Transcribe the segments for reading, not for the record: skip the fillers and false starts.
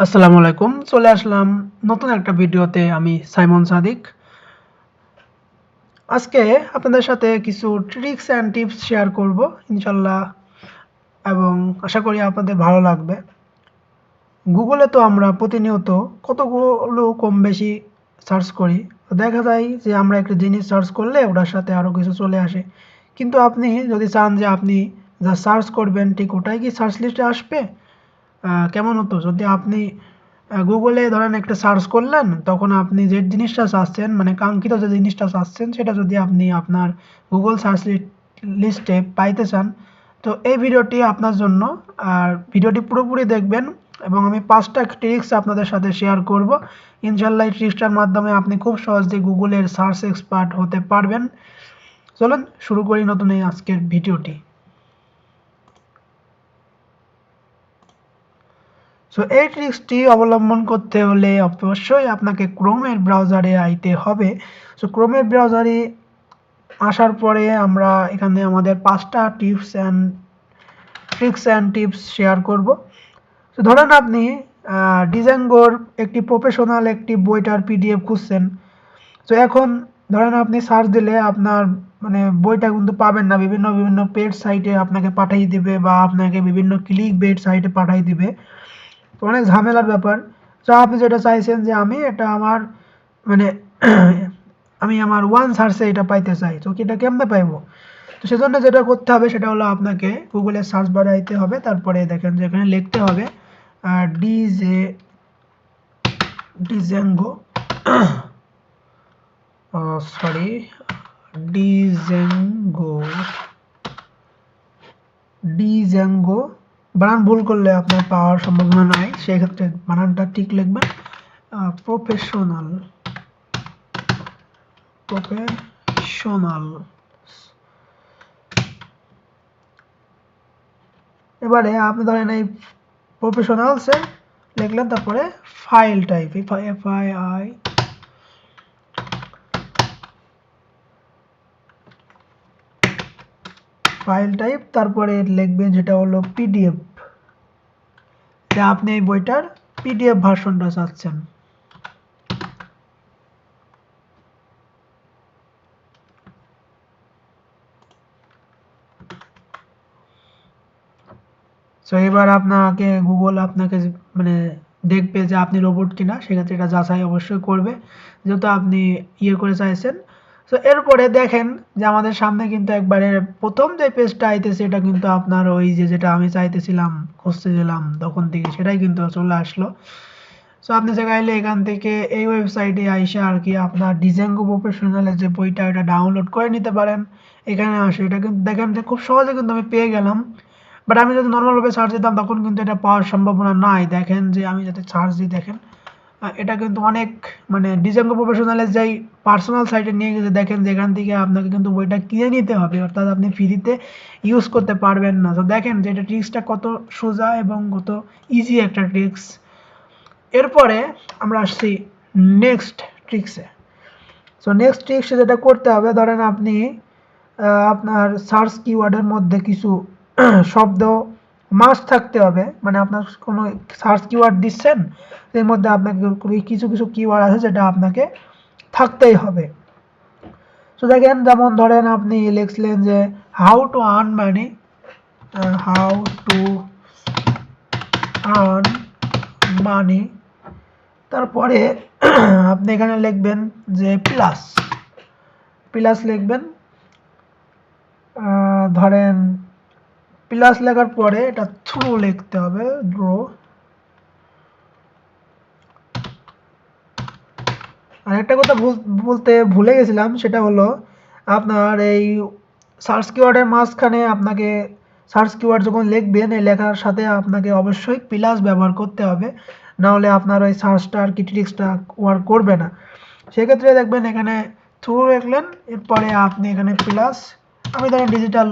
আসসালামু আলাইকুম। চলে আসলাম নতুন একটা ভিডিওতে। আমি সাইমন সাদিক। আজকে আপনাদের সাথে কিছু ট্রিক্স অ্যান্ড টিপস শেয়ার করব ইনশাল্লাহ, এবং আশা করি আপনাদের ভালো লাগবে। গুগলে তো আমরা প্রতিনিয়ত কতগুলো কম বেশি সার্চ করি। দেখা যায় যে আমরা একটা জিনিস সার্চ করলে ওটার সাথে আরও কিছু চলে আসে, কিন্তু আপনি যদি চান যে আপনি যা সার্চ করবেন ঠিক ওটাই কি সার্চ লিস্টে আসবে, কেমন হতো যদি আপনি গুগলে ধরেন একটা সার্চ করলেন, তখন আপনি যে জিনিসটা চাচ্ছেন মানে কাঙ্ক্ষিত যে জিনিসটা চাচ্ছেন সেটা যদি আপনি আপনার গুগল সার্চ লিস্টে পাইতে চান, তো এই ভিডিওটি আপনার জন্য। আর ভিডিওটি পুরোপুরি দেখবেন এবং আমি 5টা ট্রিক্স আপনাদের সাথে শেয়ার করব। ইনশাল্লাহ এই ট্রিক্সটার মাধ্যমে আপনি খুব সহজে গুগলের সার্চ এক্সপার্ট হতে পারবেন। চলুন শুরু করি নতুন এই আজকের ভিডিওটি। সো এই ট্রিক্সটি অবলম্বন করতে হলে অবশ্যই আপনাকে ক্রোমের ব্রাউজারে আইতে হবে। সো ক্রোমের ব্রাউজারে আসার পরে আমরা এখানে আমাদের 5টা ট্রিক্স অ্যান্ড টিপস শেয়ার করব। তো ধরেন আপনি ডিজাঙ্গোর একটি প্রফেশনাল একটি বইটার পিডিএফ খুঁজছেন। তো এখন ধরেন আপনি সার্চ দিলে আপনার মানে বইটা কিন্তু পাবেন না, বিভিন্ন বিভিন্ন পেড সাইটে আপনাকে পাঠিয়ে দিবে বা আপনাকে বিভিন্ন ক্লিক বেট সাইটে পাঠিয়ে দিবে। তো অনেক ঝামেলার ব্যাপার। তো আপনি যেটা চাইছেন যে আমি এটা আমার মানে আমি আমার ওয়ান সার্চে এটা পাইতে চাই, তো এটা কেমনে পাইবো? তো সেজন্য যেটা করতে হবে সেটা হলো আপনাকে গুগলের সার্চ বারে আইতে হবে, তারপরে দেখেন যে এখানে লিখতে হবে ডিজেঙ্গো সরি ডিজেঙ্গো ডিজেঙ্গো বানান ভুল করলে আপনার পাওয়ার সম্ভাবনা নাই, সেক্ষেত্রে বানানটা ঠিক লিখবেন। প্রফেশনাল এবারে আপনি ধরেন এই প্রফেশনালসে লিখলেন, তারপরে ফাইল টাইপ ফাইল টাইপ, তারপরে লিখবেন যেটা হলো পিডিএফ, যে আপনি এই বইটার পিডিএফ ভার্সনটা চাচ্ছেন। সো এবার আপনাকে গুগল আপনাকে মানে দেখবে যে আপনি রোবট কিনা, সেক্ষেত্রে এটা যাচাই অবশ্যই করবে যেহেতু আপনি ইয়ে করে চাইছেন। সো এরপরে দেখেন যে আমাদের সামনে কিন্তু একবারে প্রথম যে পেজটা আইতেছে এটা কিন্তু আপনার ওই যেটা আমি চাইতেছিলাম, খুঁজতেছিলাম তখন থেকে সেটাই কিন্তু চলে আসলো। সো আপনি চাইলে এখান থেকে এই ওয়েবসাইটে আইসা আর কি আপনার ডিজাঙ্গো প্রফেশনালের যে বইটা এটা ডাউনলোড করে নিতে পারেন। এখানে আসে এটা কিন্তু দেখেন যে খুব সহজে কিন্তু আমি পেয়ে গেলাম। বাট আমি যদি নর্মালভাবে সার্চ দিতাম তখন কিন্তু এটা পাওয়ার সম্ভাবনা নাই। দেখেন যে আমি যাতে সার্চ দিই, দেখেন এটা কিন্তু অনেক মানে ডিজাঙ্গো প্রফেশনালের যেই পার্সোনাল সাইটে নিয়ে গেছে, দেখেন যে এখান থেকে আপনাকে কিন্তু বইটা কিনে নিতে হবে, অর্থাৎ আপনি ফ্রিতে ইউজ করতে পারবেন না। তো দেখেন যে এটা ট্রিক্সটা কত সোজা এবং কত ইজি একটা ট্রিক্স। এরপরে আমরা আসছি নেক্সট ট্রিক্সে। সো নেক্সট ট্রিক্সে যেটা করতে হবে, ধরেন আপনি আপনার সার্চ কিওয়ার্ডের মধ্যে কিছু শব্দ মাস্ট থাকতে হবে, মানে আপনার কোনো সার্চ কিওয়ার্ড দিচ্ছেন এর মধ্যে আপনাকে কিছু কিছু কিওয়ার্ড আছে যেটা আপনাকে থাকতেই হবে। তো দেখেন যেমন ধরেন আপনি লিখলেন যে how to earn money, how to earn money, তারপরে আপনি এখানে লিখবেন যে প্লাস লিখবেন। ধরেন প্লাস লেখার পরে এটা থ্রু লিখতে হবে, আর একটা কথা বলতে ভুলে গেছিলাম, সেটা হলো আপনার এই সার্চ কিওয়ার্ডের মাঝখানে আপনাকে সার্চ কিওয়ার্ড যখন লিখবেন এই লেখার সাথে আপনাকে অবশ্যই প্লাস ব্যবহার করতে হবে, না হলে আপনার ওই সার্চটা আর কি ট্রিক্সটা ওয়ার্ক করবে না। সেক্ষেত্রে দেখবেন এখানে থ্রু লিখলেন, এরপরে আপনি এখানে প্লাস, আমি ধরেন ডিজিটাল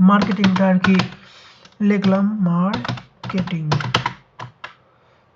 মার্কেটিংটা আর কি লিখলাম, মার্কেটিং।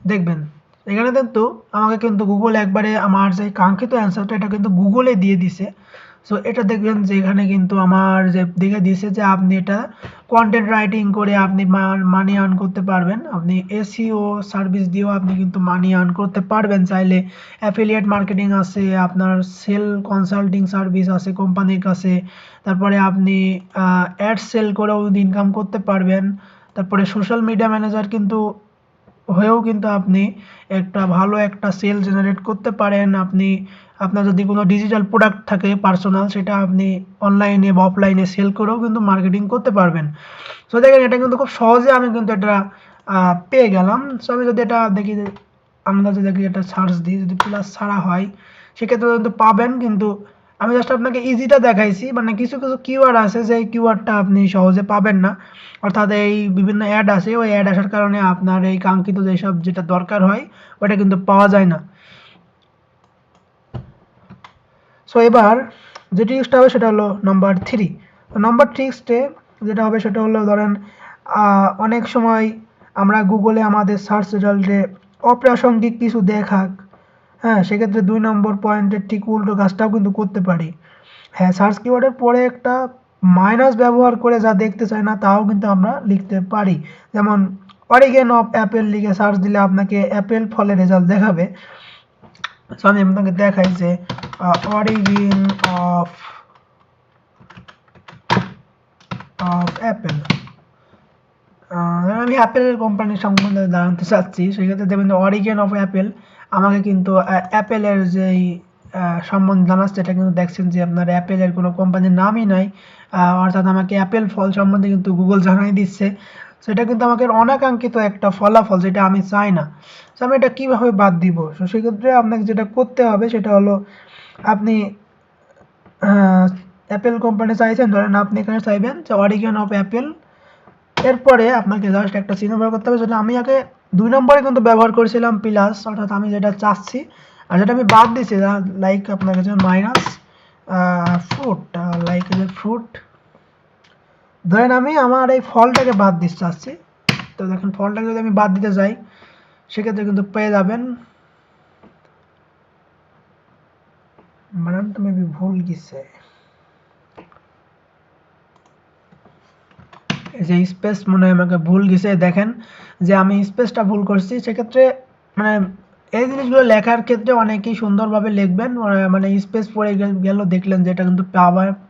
দেখবেন এখানে কিন্তু আমাকে কিন্তু গুগল একবারে আমার যে কাঙ্ক্ষিত অ্যান্সারটা এটা কিন্তু গুগলে দিয়ে দিছে। সো এটা দেখবেন যে এখানে কিন্তু আমার যে দেখে দিয়েছে যে আপনি এটা কন্টেন্ট রাইটিং করে আপনি মানি আর্ন করতে পারবেন। আপনি এসইও সার্ভিস দিয়েও আপনি কিন্তু মানি আর্ন করতে পারবেন চাইলে। অ্যাফিলিয়েট মার্কেটিং আছে, আপনার সেল কনসাল্টিং সার্ভিস আছে কোম্পানির কাছে। তারপরে আপনি অ্যাড সেল করেও ইনকাম করতে পারবেন। তারপরে সোশ্যাল মিডিয়া ম্যানেজার কিন্তু হয়েও কিন্তু আপনি একটা ভালো একটা সেল জেনারেট করতে পারেন। আপনি আপনার যদি কোনো ডিজিটাল প্রোডাক্ট থাকে পার্সোনাল, সেটা আপনি অনলাইনে বা অফলাইনে সেল করেও কিন্তু মার্কেটিং করতে পারবেন। সো দেখেন এটা কিন্তু খুব সহজে আমি কিন্তু এটা পেয়ে গেলাম। সো আমি যদি এটা দেখি, আমরা যদি দেখি এটা সার্চ দিই, যদি প্লাস ছাড়া হয় সেক্ষেত্রে কিন্তু পাবেন। কিন্তু আমি জাস্ট আপনাকে ইজিটা দেখাইছি, মানে কিছু কিছু কিওয়ার্ড আছে যে কিওয়ার্ডটা আপনি সহজে পাবেন না। অর্থাৎ এই বিভিন্ন অ্যাড আছে, ওই অ্যাড আসার কারণে আপনার এই কাঙ্ক্ষিত যেসব যেটা দরকার হয় ওটা কিন্তু পাওয়া যায় না। সো এবার যে ট্রিক্সটা হবে সেটা হলো নাম্বার 3। তো নাম্বার ট্রিক্সটে যেটা হবে সেটা হলো, ধরেন অনেক সময় আমরা গুগলে আমাদের সার্চ রেজাল্টে অপ্রাসঙ্গিক কিছু দেখাক, হ্যাঁ, সেক্ষেত্রে 2 নম্বর পয়েন্টের ঠিক উল্টো কাজটাও কিন্তু করতে পারি। হ্যাঁ, সার্চ কিওয়ার্ডের পরে একটা মাইনাস ব্যবহার করে যা দেখতে চাই না তাও কিন্তু আমরা লিখতে পারি। যেমন অরিগেন অফ অ্যাপেল লিখে সার্চ দিলে আপনাকে অ্যাপেল ফলের রেজাল্ট দেখাবে। সো আমি আপনাকে দেখাই যে অরিজিন অফ অ্যাপেল, আমি অ্যাপেলের কোম্পানির সম্বন্ধে জানতে চাচ্ছি, সেক্ষেত্রে দেখবেন অরিজিন অফ অ্যাপেল আমাকে কিন্তু অ্যাপেলের যেই সম্বন্ধে জানাচ্ছে, এটা কিন্তু দেখছেন যে আপনার অ্যাপেলের কোনো কোম্পানির নামই নাই। অর্থাৎ আমাকে অ্যাপেল ফল সম্বন্ধে কিন্তু গুগল জানাই দিচ্ছে। সেটা কিন্তু আমাকে অনাকাঙ্ক্ষিত একটা ফলাফল, যেটা আমি চাই না। সো আমি এটা কীভাবে বাদ দিব? সো সেক্ষেত্রে আপনাকে যেটা করতে হবে সেটা হলো, আপনি অ্যাপেল কোম্পানি চাইছেন, ধরেন আপনি এখানে চাইবেন যে অরিজিন অফ অ্যাপেল, এরপরে আপনাকে জাস্ট একটা চিহ্ন ব্যবহার করতে হবে, যেটা আমি আগে 2 নম্বরে কিন্তু ব্যবহার করেছিলাম প্লাস, অর্থাৎ আমি যেটা চাচ্ছি। আর যেটা আমি বাদ দিচ্ছি, লাইক আপনার কাছে মাইনাস ফ্রুট, লাইক ফ্রুট, ধরেন আমি আমার এই ফলটাকে বাদ দিতে চাচ্ছি। তো দেখেন ফলটাকে যদি আমি বাদ দিতে যাই সেক্ষেত্রে কিন্তু পেয়ে যাবেন, বানানটা মেবি ভুল গেছে, এই যে স্পেস মনে হয় আমাকে ভুল গেছে। দেখেন যে আমি স্পেসটা ভুল করছি। সেক্ষেত্রে মানে এই জিনিসগুলো লেখার ক্ষেত্রে অনেকেই সুন্দরভাবে লিখবেন, মানে স্পেস পড়ে গেল দেখলেন যে এটা কিন্তু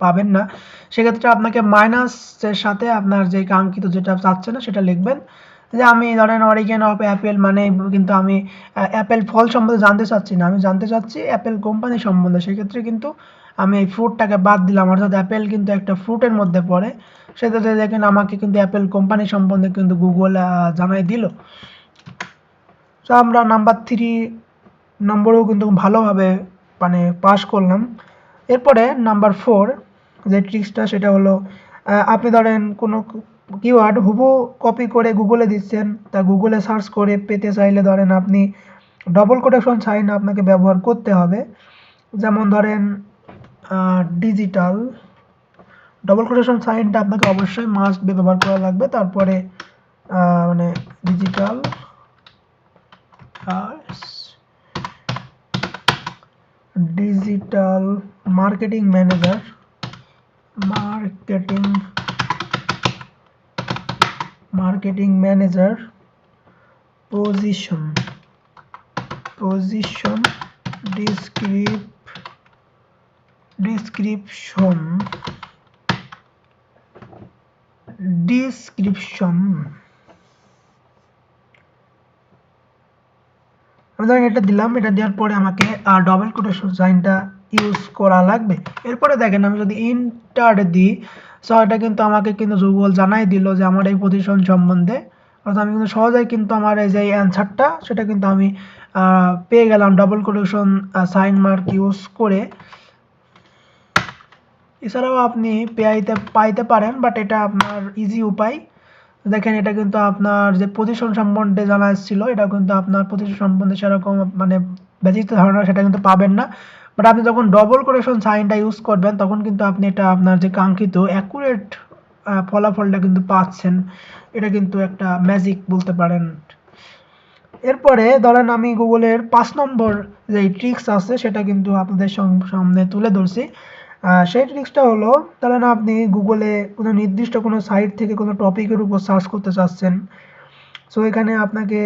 পাবেন না। সেক্ষেত্রে আপনাকে মাইনাসের সাথে আপনার যে কাঙ্ক্ষিত যেটা চাচ্ছে না সেটা লিখবেন। যে আমি ধরেন অরিজিন অফ অ্যাপেল, মানে কিন্তু আমি অ্যাপেল ফল সম্বন্ধে জানতে চাচ্ছি না, আমি জানতে চাচ্ছি অ্যাপেল কোম্পানি সম্বন্ধে। সেক্ষেত্রে কিন্তু আমি এই ফ্রুটটাকে বাদ দিলাম, অর্থাৎ অ্যাপেল কিন্তু একটা ফ্রুটের মধ্যে পড়ে। সেক্ষেত্রে দেখেন আমাকে কিন্তু অ্যাপেল কোম্পানি সম্বন্ধে কিন্তু গুগল জানাই দিল। সো আমরা নাম্বার 3 নম্বরেও কিন্তু ভালোভাবে মানে পাস করলাম। এরপরে নাম্বার 4 যে ট্রিক্সটা সেটা হলো, আপনি ধরেন কোনো কিওয়ার্ড হুবহু কপি করে গুগলে দিচ্ছেন, তা গুগলে সার্চ করে পেতে চাইলে ধরেন আপনি ডবল কোটেশন সাইন আপনাকে ব্যবহার করতে হবে। যেমন ধরেন ডিজিটাল, ডবল কোটেশন সাইনটা আপনাকে অবশ্যই মাস্ট ব্যবহার করা লাগবে। তারপরে মানে digital digital marketing manager, marketing manager position description আমি ধরেন এটা দিলাম, এটা দেওয়ার পরে আমাকে ডবল কোটেশন সাইনটা ইউজ করা লাগবে। এরপরে দেখেন আমি যদি ইন্টার দিই, সো এটা কিন্তু আমাকে কিন্তু গুগল জানাই দিল যে আমার এই পজিশন সম্বন্ধে। অর্থাৎ আমি কিন্তু সহজেই কিন্তু আমার এই যে অ্যান্সারটা সেটা কিন্তু আমি পেয়ে গেলাম double quotation sign mark use করে। এছাড়াও আপনি পাইতে পারেন, বাট এটা আপনার ইজি উপায়। দেখেন এটা কিন্তু আপনার যে পজিশন সম্বন্ধে জানা ছিল, এটা কিন্তু আপনার পজিশন সম্বন্ধে সেরকম মানে ব্যতীত ধারণা সেটা কিন্তু পাবেন না। বাট আপনি যখন ডবল কোটেশন সাইনটা ইউজ করবেন তখন কিন্তু আপনি এটা আপনার যে কাঙ্ক্ষিত অ্যাকুরেট ফলাফলটা কিন্তু পাচ্ছেন। এটা কিন্তু একটা ম্যাজিক বলতে পারেন। এরপরে ধরেন আমি গুগলের 5 নম্বর যে ট্রিক্স আছে সেটা কিন্তু আপনাদের সামনে তুলে ধরছি। সেই ট্রিক্সটা হলো, ধরেন আপনি গুগলে কোনো নির্দিষ্ট কোনো সাইট থেকে কোনো টপিকের উপর সার্চ করতে চাচ্ছেন, সো এখানে আপনাকে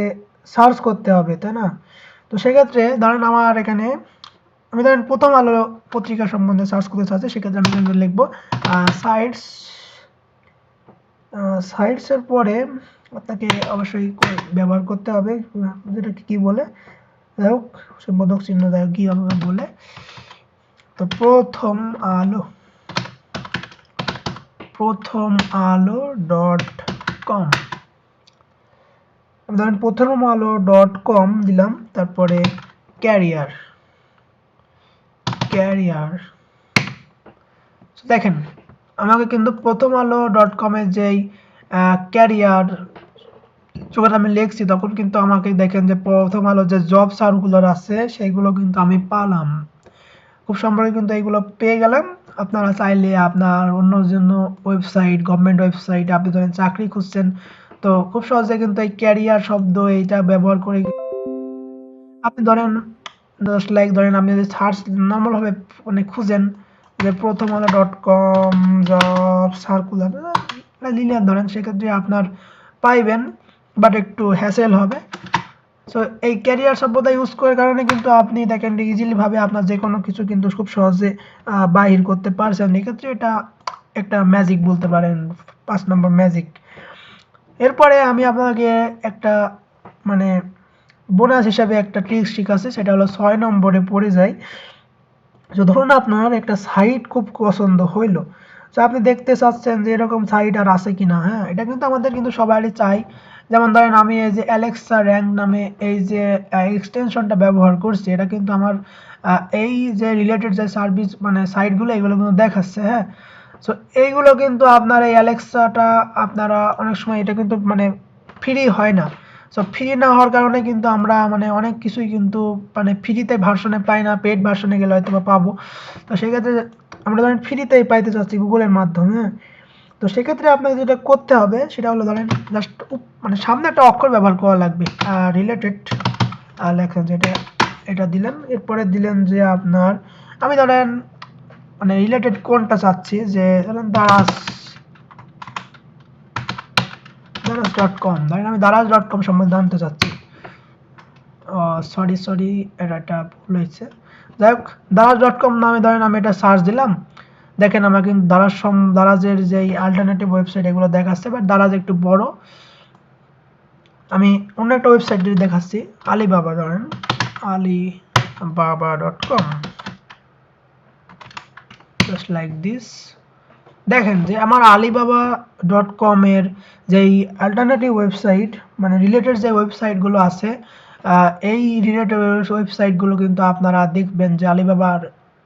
সার্চ করতে হবে, তাই না? তো সেক্ষেত্রে ধরেন আমার এখানে, আমি ধরেন প্রথম আলো পত্রিকা সম্বন্ধে সার্চ করতে চাচ্ছি, সেক্ষেত্রে আমি এখানে লিখবো সাইটস। সাইটসের পরে আপনাকে অবশ্যই ব্যবহার করতে হবে, যেটাকে কি বলে, যাই হোক সে বোধক চিহ্ন যাই হোক কি আমাকে বলে। তো প্রথম আলো .com, ধরেন প্রথম আলো .com দিলাম, তারপরে ক্যারিয়ার দেখেন আমাকে কিন্তু প্রথম আলো .com এর যেই ক্যারিয়ার যখন আমি লিখছি তখন কিন্তু আমাকে দেখেন যে প্রথম আলো যে জব সার্কুলার আছে সেগুলো কিন্তু আমি পালাম, খুব সম্পর্কে কিন্তু এইগুলো পেয়ে গেলাম। আপনারা চাইলে আপনার অন্য জন্য ওয়েবসাইট, গভর্নমেন্ট ওয়েবসাইট, আপনি ধরেন চাকরি খুঁজছেন, তো খুব সহজে কিন্তু এই ক্যারিয়ার শব্দ এইটা ব্যবহার করে আপনি ধরেন ধরেন আপনি যদি সার্চ নর্মাল ভাবে মানে খুঁজেন যে প্রথম আলো .com জব সার্কুলার লিনিয়ার ধরেন, সেক্ষেত্রে আপনার পাইবেন, বাট একটু হ্যাসেল হবে। সো এই ক্যারিয়ার শব্দটা ইউজ করার কারণে কিন্তু আপনি দেখেন ইজিলি ভাবে আপনার যে কোনো কিছু কিন্তু খুব সহজে বাহির করতে পারছেন। এক্ষেত্রে এটা একটা ম্যাজিক বলতে পারেন, 5 নম্বর ম্যাজিক। এরপরে আমি আপনাকে একটা মানে বোনাস হিসাবে একটা ট্রিক্স শিখাচ্ছি, সেটা হলো 6 নম্বরে পড়ে যায়। তো ধরুন আপনার একটা সাইট খুব পছন্দ হইলো, তো আপনি দেখতে চাচ্ছেন যে এরকম সাইট আর আছে কিনা। হ্যাঁ, এটা কিন্তু আমাদের কিন্তু সবারই চাই। যেমন ধরেন আমি এই যে অ্যালেক্সা র্যাঙ্ক নামে এই যে এক্সটেনশনটা ব্যবহার করছি, এটা কিন্তু আমার এই যে রিলেটেড যে সার্ভিস মানে সাইটগুলো এগুলো কিন্তু দেখাচ্ছে। হ্যাঁ, সো এইগুলো কিন্তু আপনার এই অ্যালেক্সাটা আপনারা অনেক সময় এটা কিন্তু মানে ফ্রি হয় না। সো ফ্রি না হওয়ার কারণে কিন্তু আমরা মানে অনেক কিছুই কিন্তু মানে ফ্রিতে ভার্সনে পাই না, পেড ভার্সনে গেলে হয়তো বা পাবো। তো সেক্ষেত্রে আমরা ধরেন ফ্রিতেই পাইতে চাচ্ছি গুগলের মাধ্যমে। তো সেক্ষেত্রে আপনাকে যেটা করতে হবে সেটা হলো ধরেন জাস্ট মানে সামনে একটা অক্ষর ব্যবহার করা লাগবে, রিলেটেড লেখেন যেটা, এটা দিলেন, এরপরে দিলেন যে আপনার, আমি ধরেন মানে রিলেটেড কোনটা চাচ্ছি, যে ধরেন দারাজ.com, ধরেন আমি দারাজ.com সম্বন্ধে জানতে চাচ্ছি। সরি এটা ভুল হয়েছে। যাই হোক দারাজ.com নামে ধরেন আমি এটা সার্চ দিলাম, দেখেন আমার কিন্তু দারাজের যে অল্টারনেটিভ ওয়েবসাইট এগুলো দেখাচ্ছে, বাট দারাজ একটু বড়। আমি অন্য একটা ওয়েবসাইট যদি দেখাচ্ছি, আলিবাবা, ধরেন alibaba.com, জাস্ট লাইক দিস। দেখেন যে আমার alibaba.com এর যেই অল্টারনেটিভ ওয়েবসাইট মানে রিলেটেড যে ওয়েবসাইটগুলো আছে, এই রিলেটেড ওয়েবসাইটগুলো কিন্তু আপনারা দেখবেন যে আলিবাবার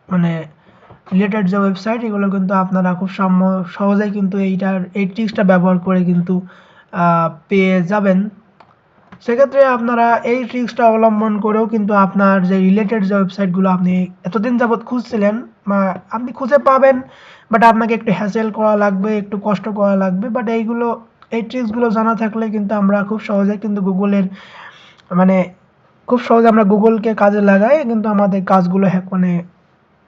মানে রিলেটেড যে ওয়েবসাইট এগুলো কিন্তু আপনারা খুব সহজেই কিন্তু এই ট্রিক্সটা ব্যবহার করে কিন্তু পেয়ে যাবেন। সেক্ষেত্রে আপনারা এই ট্রিক্সটা অবলম্বন করেও কিন্তু আপনার যে রিলেটেড যে ওয়েবসাইটগুলো আপনি এতদিন যাবৎ খুঁজছিলেন বা আপনি খুঁজে পাবেন, বাট আপনাকে একটু হ্যাসেল করা লাগবে, একটু কষ্ট করা লাগবে, বাট এই ট্রিক্সগুলো জানা থাকলে কিন্তু আমরা খুব সহজে কিন্তু গুগলের মানে খুব সহজে আমরা গুগলকে কাজে লাগাই কিন্তু আমাদের কাজগুলো মানে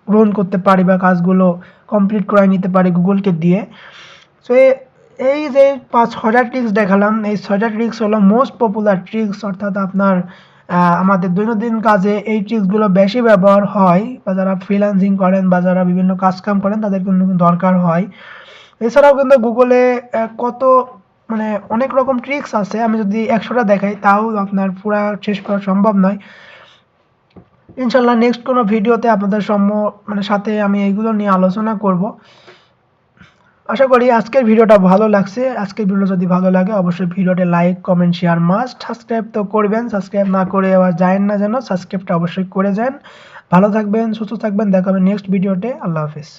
গ্রহণ করতে পারি বা কাজগুলো কমপ্লিট করে নিতে পারি গুগলকে দিয়ে। সো এই যে 6টা ট্রিক্স দেখালাম, এই 6টা ট্রিক্স হলো মোস্ট পপুলার ট্রিক্স, অর্থাৎ আপনার আমাদের দৈনন্দিন কাজে এই ট্রিক্সগুলো বেশি ব্যবহার হয়, বা যারা ফ্রিল্যান্সিং করেন বা যারা বিভিন্ন কাজকাম করেন তাদের কিন্তু দরকার হয়। এছাড়াও কিন্তু গুগলে কত মানে অনেক রকম ট্রিক্স আছে, আমি যদি 100টা দেখাই তাও আপনার পুরা শেষ করা সম্ভব নয়। ইনশাল্লাহ নেক্সট কোনো ভিডিওতে আপনাদের মানে সাথে আমি এইগুলো নিয়ে আলোচনা করব। আশা করি আজকের ভিডিওটা ভালো লাগছে। আজকের ভিডিও যদি ভালো লাগে অবশ্যই ভিডিওতে like, comment, share must. Subscribe তো করবেন, সাবস্ক্রাইব না করে আবার যায়েন না যেন, সাবস্ক্রাইবটা অবশ্যই করে যান। ভালো থাকবেন, সুস্থ থাকবেন, দেখা হবে নেক্সট ভিডিওতে। আল্লাহ হাফেজ।